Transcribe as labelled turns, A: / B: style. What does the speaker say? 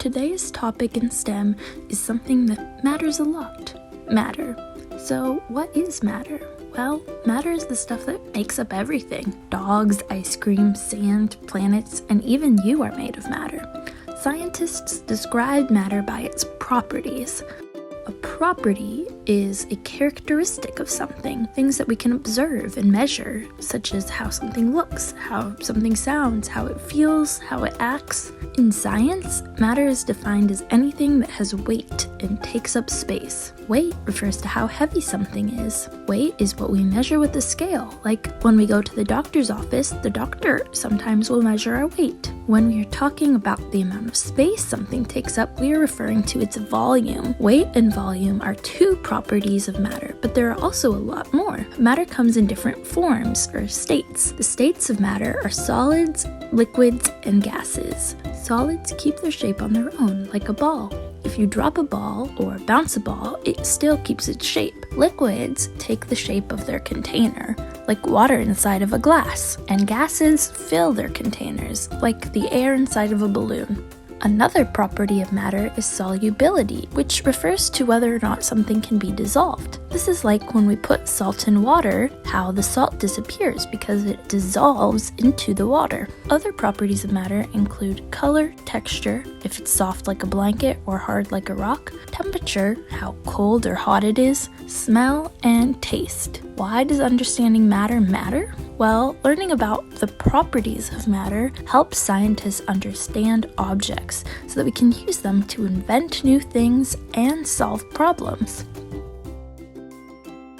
A: today's topic in STEM is something that matters a lot. Matter. So what is matter? Well, matter is the stuff that makes up everything. Dogs, ice cream, sand, planets, and even you are made of matter. Scientists describe matter by its properties. A property is a characteristic of something, things that we can observe and measure, such as how something looks, how something sounds, how it feels, how it acts. In science, matter is defined as anything that has weight and takes up space. Weight refers to how heavy something is. Weight is what we measure with a scale, like when we go to the doctor's office, the doctor sometimes will measure our weight. When we are talking about the amount of space something takes up, we are referring to its volume. Weight and volume are two properties of matter, but there are also a lot more. Matter comes in different forms, or states. The states of matter are solids, liquids, and gases. Solids keep their shape on their own, like a ball. If you drop a ball or bounce a ball, it still keeps its shape. Liquids take the shape of their container, like water inside of a glass, and gases fill their containers, like the air inside of a balloon. Another property of matter is solubility, which refers to whether or not something can be dissolved. This is like when we put salt in water, how the salt disappears because it dissolves into the water. Other properties of matter include color, texture, if it's soft like a blanket or hard like a rock, temperature, how cold or hot it is, smell, and taste. Why does understanding matter matter? Well, learning about the properties of matter helps scientists understand objects so that we can use them to invent new things and solve problems.